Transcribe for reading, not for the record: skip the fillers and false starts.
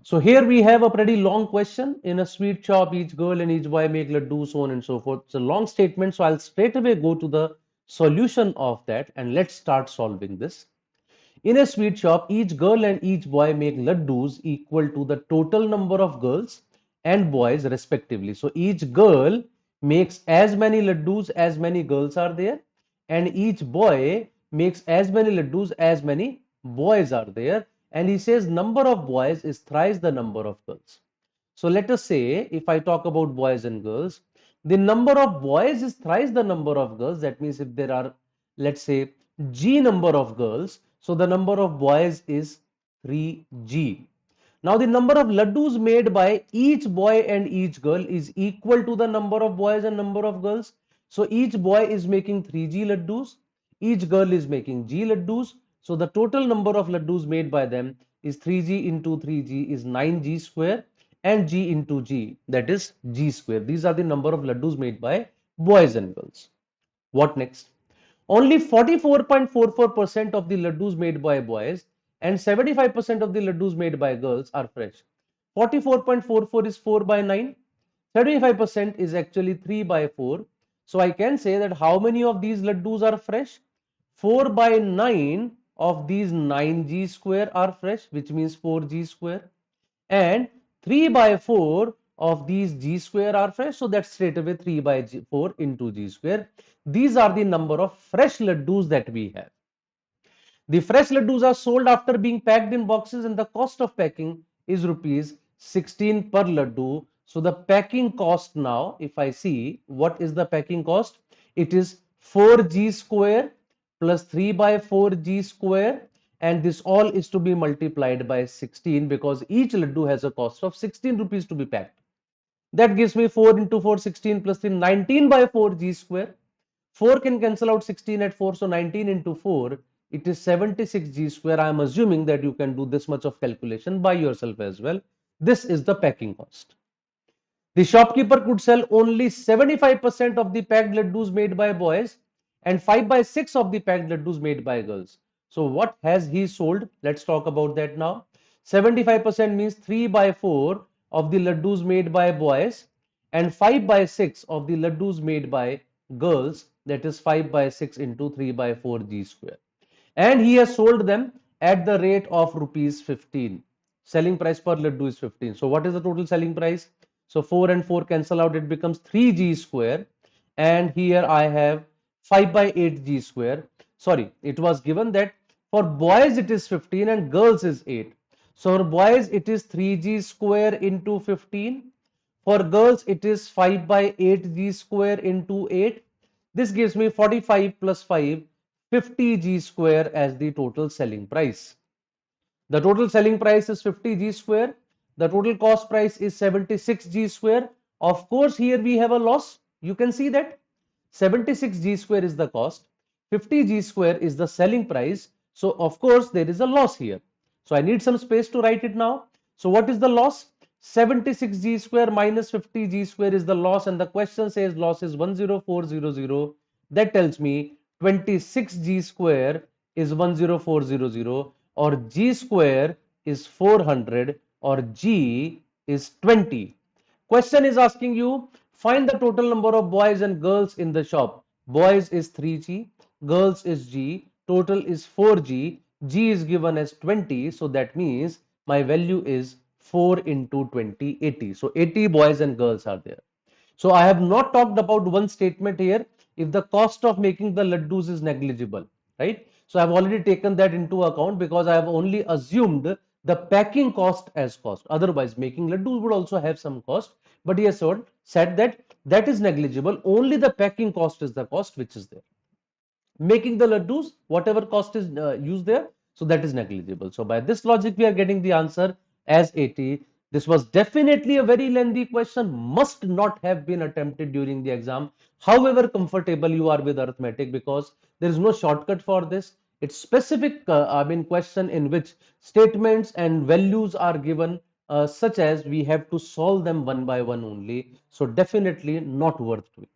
So here we have a pretty long question. In a sweet shop, each girl and each boy make laddu, so on and so forth. It's a long statement, so I'll straight away go to the solution of that and let's start solving this. In a sweet shop, each girl and each boy make laddus equal to the total number of girls and boys respectively. So each girl makes as many laddus as many girls are there, and each boy makes as many laddus as many boys are there. And he says number of boys is thrice the number of girls. So let us say if I talk about boys and girls, the number of boys is thrice the number of girls. That means if there are, let's say, G number of girls, so the number of boys is 3G. Now the number of laddus made by each boy and each girl is equal to the number of boys and number of girls. So each boy is making 3G laddus, each girl is making G laddus. So the total number of laddus made by them is 3G into 3G is 9G square, and G into G, that is G square. These are the number of laddus made by boys and girls. What next? Only 44.44% of the laddus made by boys and 75% of the laddus made by girls are fresh. 44.44 is 4 by 9. 75% is actually 3 by 4. So I can say that how many of these laddus are fresh? 4 by 9 of these 9G square are fresh, which means 4G square. And 3 by 4 of these G square are fresh. So that's straight away 3 by 4 into G square. These are the number of fresh laddus that we have. The fresh laddus are sold after being packed in boxes and the cost of packing is rupees 16 per laddu. So the packing cost now, if I see what is the packing cost, it is 4G square plus 3 by 4G square, and this all is to be multiplied by 16 because each laddu has a cost of 16 rupees to be packed. That gives me 4 into 4, 16 plus 3, 19 by 4G square. 4 can cancel out 16 at 4, so 19 into 4, it is 76G square. I am assuming that you can do this much of calculation by yourself as well. This is the packing cost. The shopkeeper could sell only 75% of the packed laddus made by boys and 5 by 6 of the packed laddus made by girls. So what has he sold? Let's talk about that now. 75% means 3 by 4 of the laddus made by boys and 5 by 6 of the laddus made by girls, that is 5 by 6 into 3 by 4 G square. And he has sold them at the rate of rupees 15. Selling price per laddu is 15. So what is the total selling price? So 4 and 4 cancel out, it becomes 3G square. And here I have 5 by 8G square. Sorry, it was given that for boys it is 15 and girls is 8. So for boys it is 3G square into 15. For girls it is 5 by 8G square into 8. This gives me 45 plus 5, 50G square as the total selling price. The total selling price is 50G square. The total cost price is 76G square. Of course, here we have a loss. You can see that 76G square is the cost. 50G square is the selling price. So, of course, there is a loss here. So, I need some space to write it now. So, what is the loss? 76G square minus 50G square is the loss, and the question says loss is 10400. That tells me 26G square is 10400, or G square is 400, or G is 20. Question is asking you, find the total number of boys and girls in the shop. Boys is 3G, girls is G, total is 4G, G is given as 20, so that means my value is 4 into 20, 80. So 80 boys and girls are there. So I have not talked about one statement here, if the cost of making the laddus is negligible, right? So I have already taken that into account because I have only assumed the packing cost as cost. Otherwise, making laddus would also have some cost, but he has said that that is negligible. Only the packing cost is the cost which is there. Making the laddus, whatever cost is used there, so that is negligible. So by this logic, we are getting the answer as 80. This was definitely a very lengthy question, must not have been attempted during the exam. However comfortable you are with arithmetic, because there is no shortcut for this. It's specific question in which statements and values are given, such as we have to solve them one by one only. So definitely not worth doing.